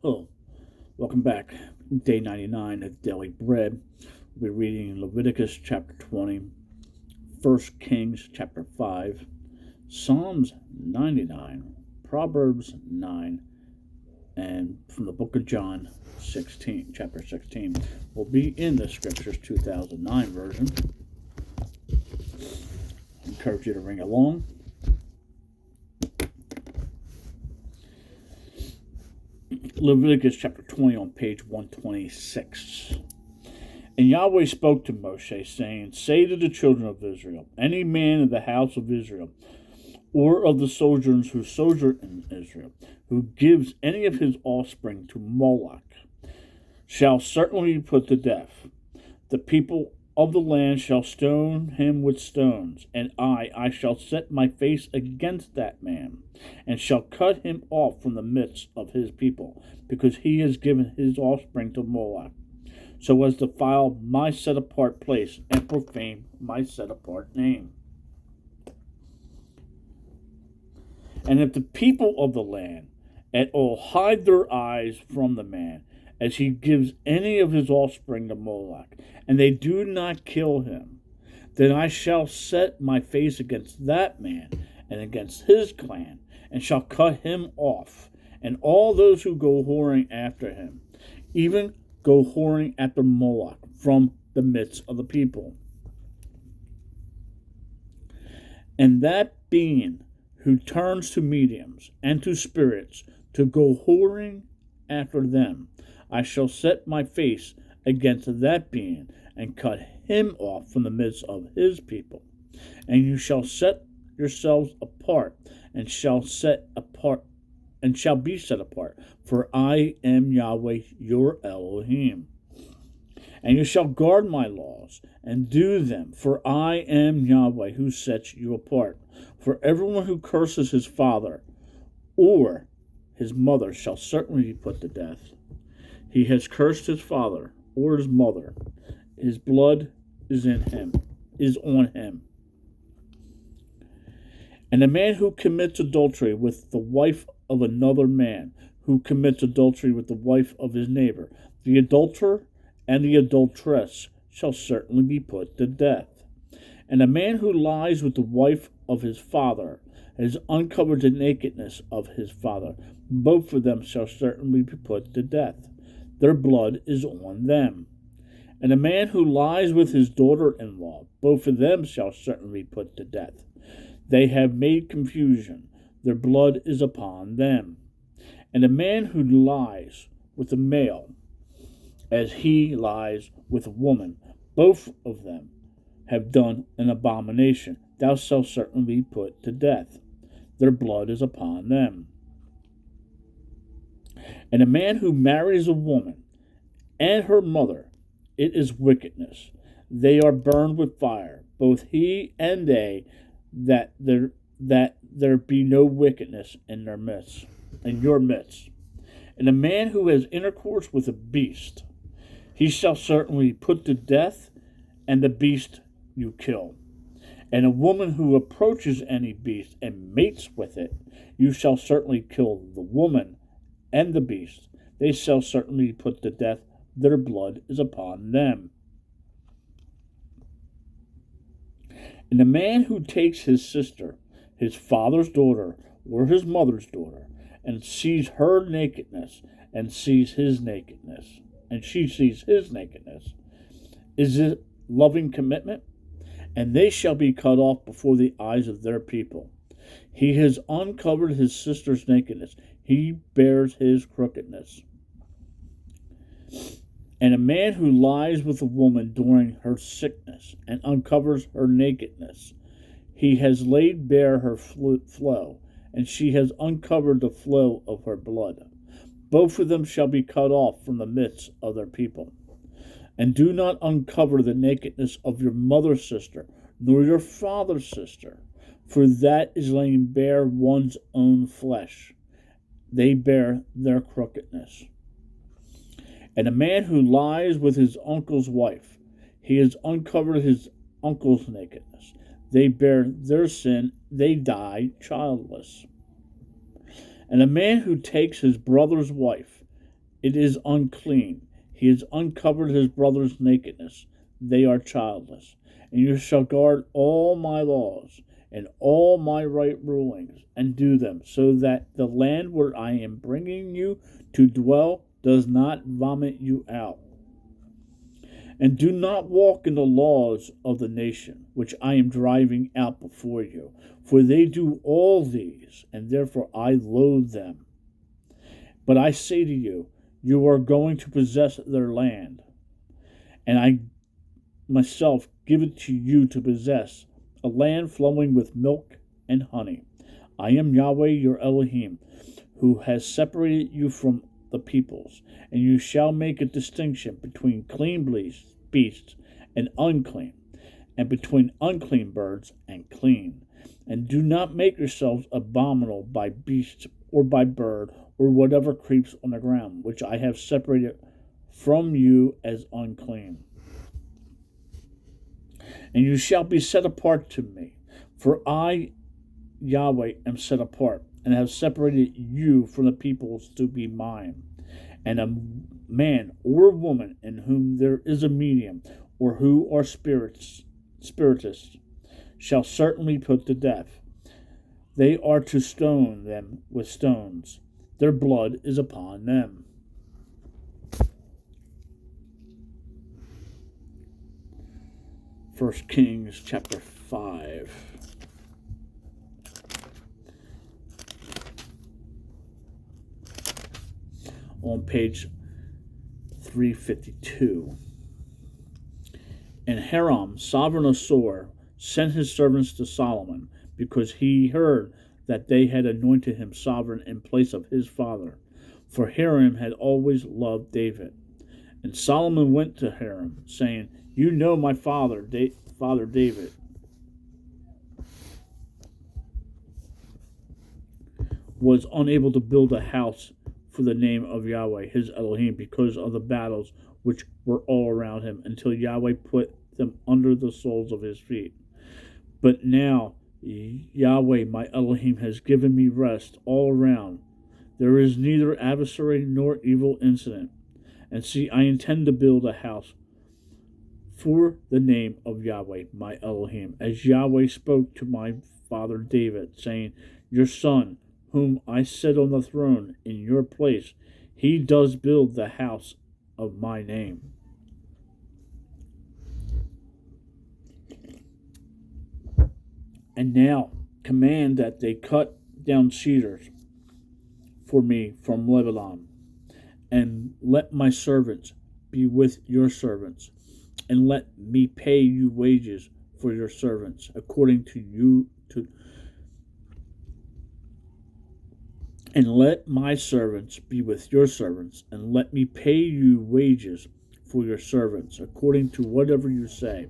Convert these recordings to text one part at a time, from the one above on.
Hello, welcome back. Day 99 of Daily Bread. We'll be reading Leviticus chapter 20, 1 Kings chapter 5, Psalms 99, Proverbs 9, and from the book of John 16, chapter 16. We'll be in the Scriptures 2009 version. I encourage you to ring along. Leviticus chapter 20 on page 126. And Yahweh spoke to Moshe, saying, Say to the children of Israel, any man of the house of Israel, or of the sojourners who sojourn in Israel, who gives any of his offspring to Moloch, shall certainly be put to death. The people of the land shall stone him with stones, and I shall set my face against that man, and shall cut him off from the midst of his people, because he has given his offspring to Moloch, so as to defile my set-apart place and profane my set-apart name. And if the people of the land at all hide their eyes from the man, as he gives any of his offspring to Moloch, and they do not kill him, then I shall set my face against that man and against his clan, and shall cut him off, and all those who go whoring after him, even go whoring after Moloch from the midst of the people. And that being who turns to mediums and to spirits to go whoring after them, I shall set my face against that being, and cut him off from the midst of his people. And you shall set yourselves apart, and shall be set apart, for I am Yahweh your Elohim. And you shall guard my laws, and do them, for I am Yahweh who sets you apart. For everyone who curses his father or his mother shall certainly be put to death. He has cursed his father or his mother. His blood is on him. And a man who commits adultery with the wife of another man, who commits adultery with the wife of his neighbor, the adulterer and the adulteress shall certainly be put to death. And a man who lies with the wife of his father has uncovered the nakedness of his father. Both of them shall certainly be put to death. Their blood is on them. And a man who lies with his daughter-in-law, both of them shall certainly be put to death. They have made confusion. Their blood is upon them. And a man who lies with a male, as he lies with a woman, both of them have done an abomination. Thou shalt certainly be put to death. Their blood is upon them. And a man who marries a woman and her mother, it is wickedness. They are burned with fire, both he and they, that there be no wickedness in their midst, in your midst. And a man who has intercourse with a beast, he shall certainly put to death, and the beast you kill. And a woman who approaches any beast and mates with it, you shall certainly kill the woman and the beast. They shall certainly be put to death. Their blood is upon them. And the man who takes his sister, his father's daughter, or his mother's daughter, and sees her nakedness, and sees his nakedness, and she sees his nakedness, is it loving commitment? And they shall be cut off before the eyes of their people. He has uncovered his sister's nakedness. He bears his crookedness. And a man who lies with a woman during her sickness and uncovers her nakedness, he has laid bare her flow, and she has uncovered the flow of her blood. Both of them shall be cut off from the midst of their people. And do not uncover the nakedness of your mother's sister, nor your father's sister, for that is laying bare one's own flesh. They bear their crookedness. And a man who lies with his uncle's wife, he has uncovered his uncle's nakedness. They bear their sin, they die childless. And a man who takes his brother's wife It is unclean. He has uncovered his brother's nakedness. They are childless. And you shall guard all my laws and all my right rulings, and do them, so that the land where I am bringing you to dwell does not vomit you out. And do not walk in the laws of the nation, which I am driving out before you, for they do all these, and therefore I loathe them. But I say to you, you are going to possess their land, and I myself give it to you to possess, a land flowing with milk and honey. I am Yahweh your Elohim, who has separated you from the peoples, and you shall make a distinction between clean beasts and unclean, and between unclean birds and clean. And do not make yourselves abominable by beast or by bird or whatever creeps on the ground, which I have separated from you as unclean. And you shall be set apart to me, for I, Yahweh, am set apart, and have separated you from the peoples to be mine. And a man or a woman in whom there is a medium, or who are spiritists, shall certainly put to death. They are to stone them with stones. Their blood is upon them. First Kings chapter 5. On page 352. And Hiram, sovereign of Sor, sent his servants to Solomon, because he heard that they had anointed him sovereign in place of his father. For Hiram had always loved David. And Solomon went to Hiram, saying, You know my father David was unable to build a house for the name of Yahweh, his Elohim, because of the battles which were all around him, until Yahweh put them under the soles of his feet. But now Yahweh, my Elohim, has given me rest all around. There is neither adversary nor evil incident. And see, I intend to build a house for the name of Yahweh, my Elohim, as Yahweh spoke to my father David, saying, Your son, whom I set on the throne in your place, he does build the house of my name. And now command that they cut down cedars for me from Lebanon, and let my servants be with your servants, and let me pay you wages for your servants, according to you and let my servants be with your servants, and let me pay you wages for your servants, according to whatever you say.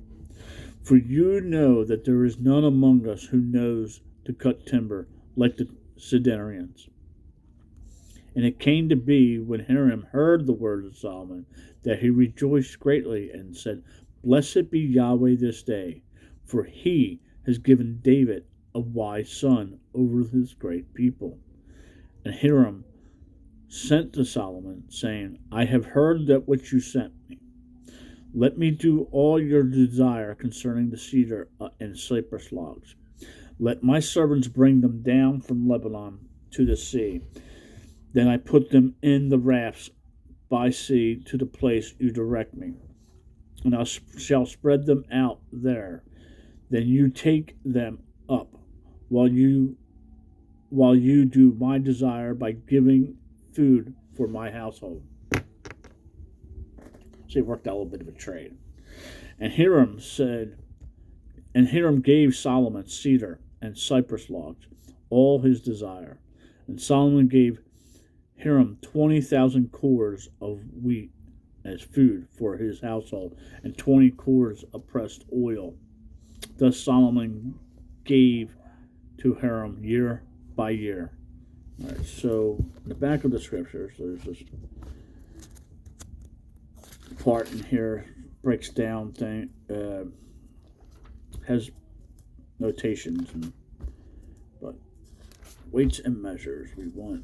For you know that there is none among us who knows to cut timber like the Sidonians. And it came to be, when Hiram heard the words of Solomon, that he rejoiced greatly, and said, Blessed be Yahweh this day, for he has given David a wise son over his great people. And Hiram sent to Solomon, saying, I have heard that which you sent me. Let me do all your desire concerning the cedar and cypress logs. Let my servants bring them down from Lebanon to the sea. Then I put them in the rafts by sea to the place you direct me, and I shall spread them out there. Then you take them up, while you do my desire by giving food for my household. So he worked out a little bit of a trade. And Hiram gave Solomon cedar and cypress logs, all his desire. And Solomon gave Hiram 20,000 cores of wheat as food for his household, and 20 cores of pressed oil. Thus Solomon gave to Hiram year by year. All right, so in the back of the scriptures, there's this part in here, breaks down thing, has notations, but weights and measures we want.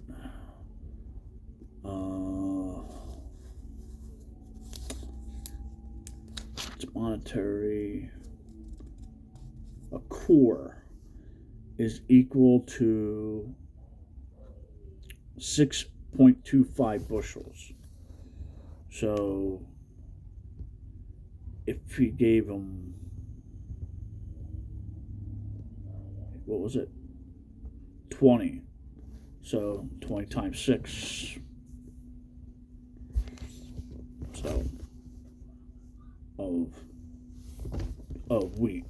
monetary, a core is equal to 6.25 bushels. So if he gave him, what was it, 20, so 20 times 6, so of wheat.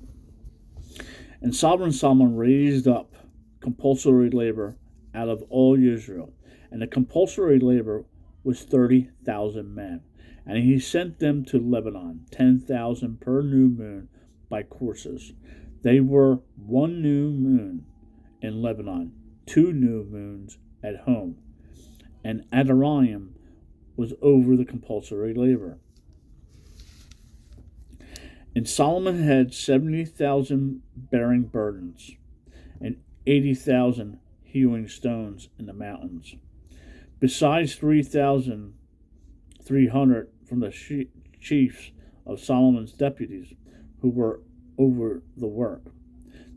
And Sovereign Solomon raised up compulsory labor out of all Israel, and the compulsory labor was 30,000 men. And he sent them to Lebanon, 10,000 per new moon by courses. They were 1 new moon in Lebanon, 2 new moons at home. And Adoniram was over the compulsory labor. And Solomon had 70,000 bearing burdens, and 80,000 hewing stones in the mountains, besides 3,300 from the chiefs of Solomon's deputies who were over the work,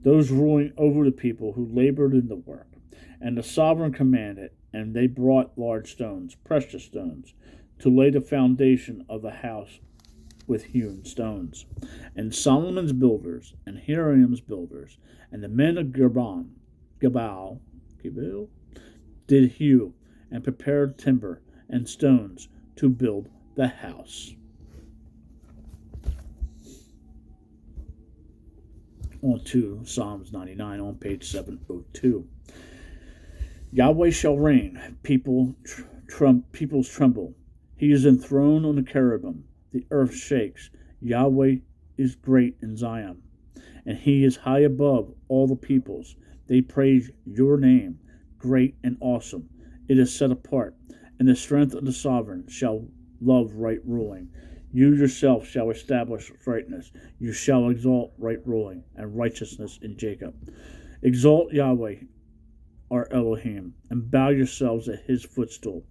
those ruling over the people who labored in the work. And the sovereign commanded, and they brought large stones, precious stones, to lay the foundation of the house with hewn stones. And Solomon's builders, and Hiram's builders, and the men of Gibal, did hew and prepared timber and stones to build the house. On to Psalms 99 on page 702. Yahweh shall reign, peoples tremble. He is enthroned on the cherubim. The earth shakes. Yahweh is great in Zion, and he is high above all the peoples. They praise your name, great and awesome. It is set apart, and the strength of the sovereign shall love right ruling. You yourself shall establish rightness. You shall exalt right ruling and righteousness in Jacob. Exalt Yahweh, our Elohim, and bow yourselves at his footstool.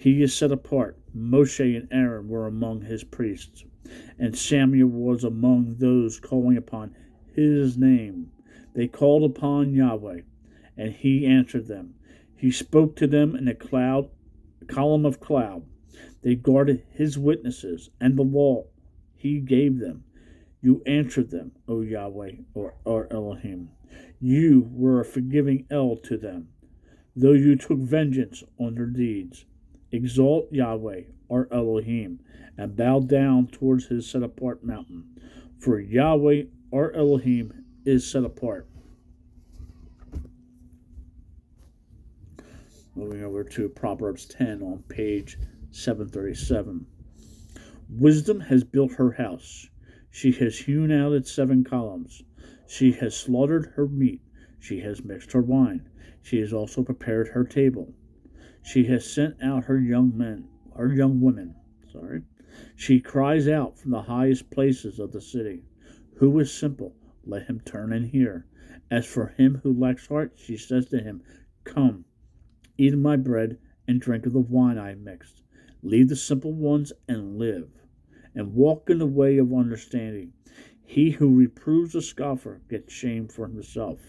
He is set apart. Moshe and Aaron were among his priests, and Samuel was among those calling upon his name. They called upon Yahweh, and he answered them. He spoke to them in a column of cloud. They guarded his witnesses and the law he gave them. You answered them, O Yahweh, or our Elohim. You were a forgiving El to them, though you took vengeance on their deeds. Exalt Yahweh, our Elohim, and bow down towards his set-apart mountain. For Yahweh, our Elohim, is set apart. Moving over to Proverbs 10 on page 737. Wisdom has built her house. She has hewn out its 7 columns. She has slaughtered her meat. She has mixed her wine. She has also prepared her table. She has sent out her young women. She cries out from the highest places of the city. Who is simple? Let him turn and hear. As for him who lacks heart, she says to him, Come, eat of my bread and drink of the wine I have mixed. Leave the simple ones and live, and walk in the way of understanding. He who reproves a scoffer gets shame for himself,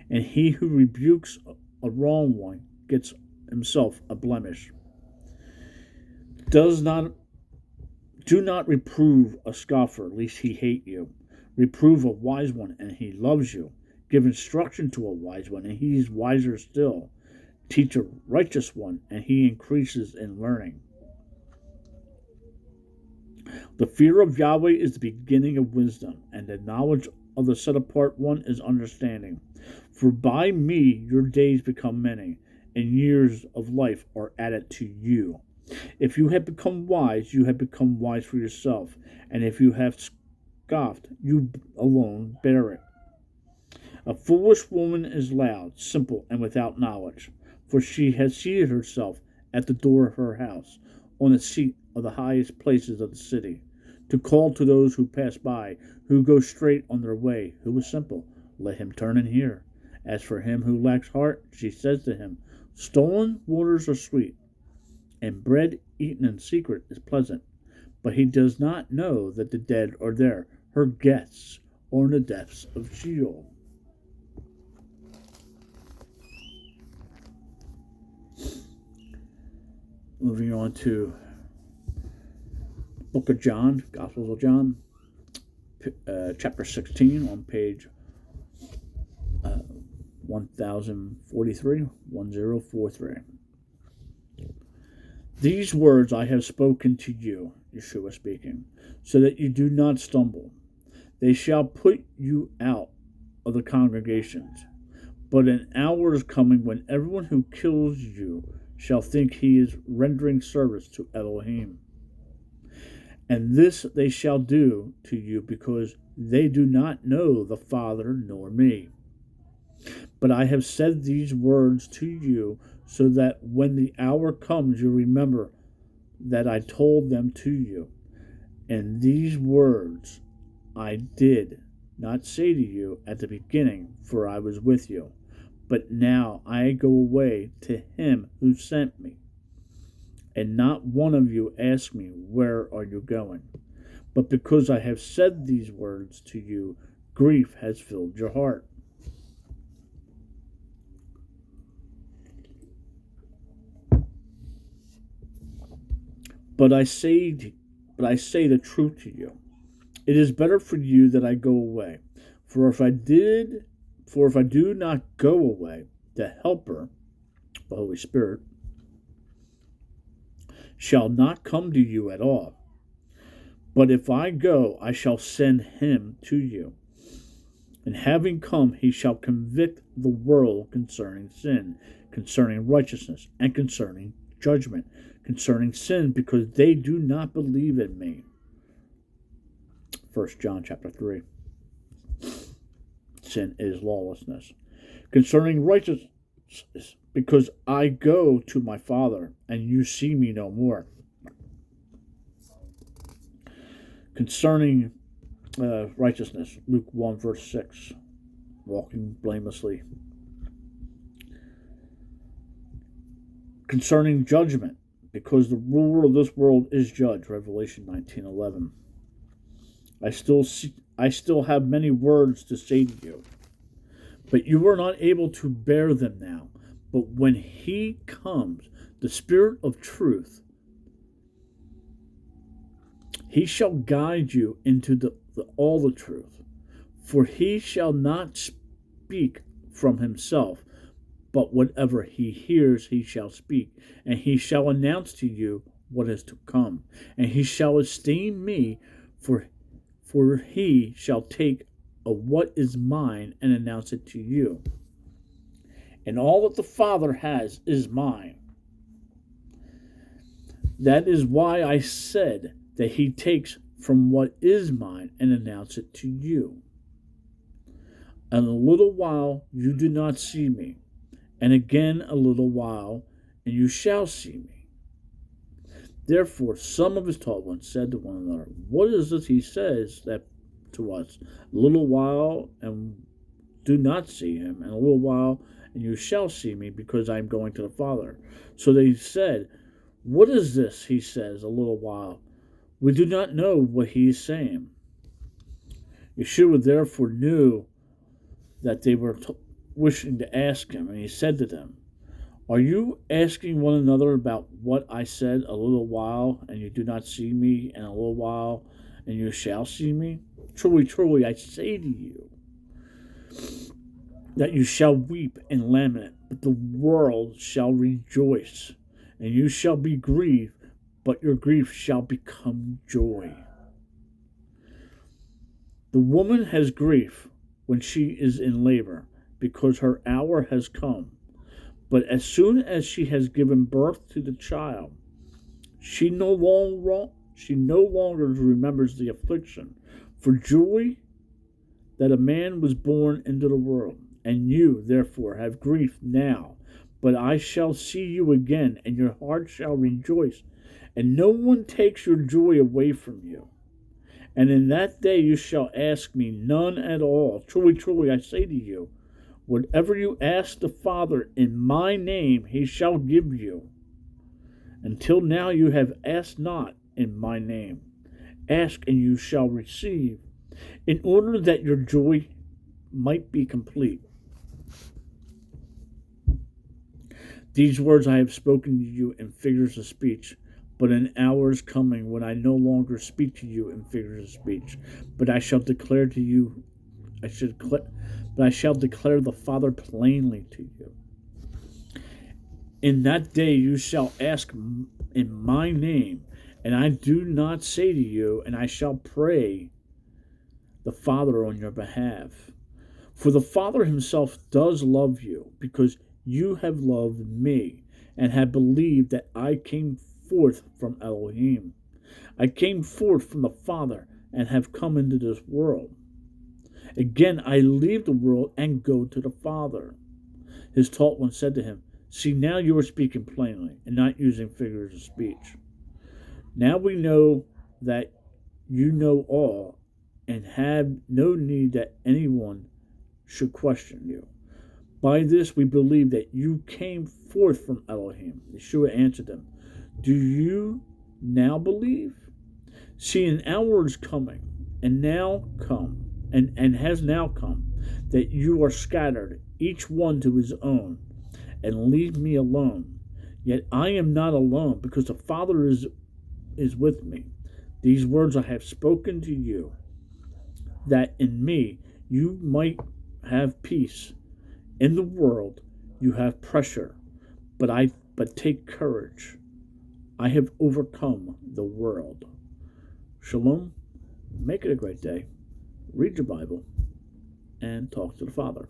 and he who rebukes a wrong one gets himself a blemish. Do not reprove a scoffer, lest he hate you. Reprove a wise one, and he loves you. Give instruction to a wise one, and he is wiser still. Teach a righteous one, and he increases in learning. The fear of Yahweh is the beginning of wisdom, and the knowledge of the set-apart one is understanding. For by me your days become many, and years of life are added to you. If you have become wise, you have become wise for yourself, and if you have scoffed, you alone bear it. A foolish woman is loud, simple, and without knowledge, for she has seated herself at the door of her house, on the seat of the highest places of the city, to call to those who pass by, who go straight on their way. Who is simple? Let him turn and hear. As for him who lacks heart, she says to him, Stolen waters are sweet, and bread eaten in secret is pleasant. but he does not know that the dead are there, her guests, or in the depths of Sheol. Moving on to Book of John, Gospels of John, chapter 16 on page 1043, 1043. These words I have spoken to you, Yeshua speaking, so that you do not stumble. They shall put you out of the congregations. But an hour is coming when everyone who kills you shall think he is rendering service to Elohim. And this they shall do to you because they do not know the Father nor me. But I have said these words to you so that when the hour comes you remember that I told them to you. And these words I did not say to you at the beginning, for I was with you. But now I go away to him who sent me. And not one of you asked me, where are you going? But because I have said these words to you, grief has filled your heart. But I say the truth to you. It is better for you that I go away. For if I do not go away, the Helper, the Holy Spirit, shall not come to you at all. But if I go, I shall send him to you. And having come, he shall convict the world concerning sin, concerning righteousness, and concerning judgment. Concerning sin, because they do not believe in me. 1 John chapter 3. Sin is lawlessness. Concerning righteousness, because I go to my Father, and you see me no more. Concerning righteousness, Luke 1 verse 6, walking blamelessly. Concerning judgment, because the ruler of this world is judged, Revelation 19:11. I still have many words to say to you, but you are not able to bear them now. But when he comes, the Spirit of truth, he shall guide you into all the truth. For he shall not speak from himself, but whatever he hears he shall speak, and he shall announce to you what is to come. And he shall esteem me, for he shall take of what is mine and announce it to you. And all that the Father has is mine. That is why I said that he takes from what is mine and announce it to you. And a little while you do not see me, and again a little while, and you shall see me. Therefore some of his taught ones said to one another, what is this he says that to us? A little while, and do not see him, and a little while, and you shall see me, because I am going to the Father. So they said, what is this he says, a little while? We do not know what he is saying. Yeshua therefore knew that they were wishing to ask him, and he said to them, are you asking one another about what I said, a little while, and you do not see me, and a little while, and you shall see me? Truly, truly, I say to you, that you shall weep and lament, but the world shall rejoice, and you shall be grieved, but your grief shall become joy. The woman has grief when she is in labor, because her hour has come. But as soon as she has given birth to the child, she no longer remembers the affliction for joy that a man was born into the world. And you, therefore, have grief now, but I shall see you again, and your heart shall rejoice, and no one takes your joy away from you. And in that day you shall ask me none at all. Truly, truly, I say to you, whatever you ask the Father in my name, he shall give you. Until now you have asked not in my name. Ask and you shall receive, in order that your joy might be complete. These words I have spoken to you in figures of speech, but an hour is coming when I no longer speak to you in figures of speech, but I shall declare to you, but I shall declare the Father plainly to you. In that day you shall ask in my name, and I do not say to you, and I shall pray the Father on your behalf. For the Father himself does love you, because you have loved me, and have believed that I came forth from Elohim. I came forth from the Father, and have come into this world. Again I leave the world and go to the Father. His taught one said to him, See, now you are speaking plainly, and not using figures of speech. Now we know that you know all, and have no need that anyone should question you. By this we believe that you came forth from Elohim. Yeshua answered them, Do you now believe? See, an hour is coming, and now come, and has now come, that you are scattered, each one to his own, and leave me alone. Yet I am not alone, because the Father is with me. These words I have spoken to you, that in me you might have peace. In the world you have pressure, but take courage. I have overcome the world. Shalom. Make it a great day. Read your Bible and talk to the Father.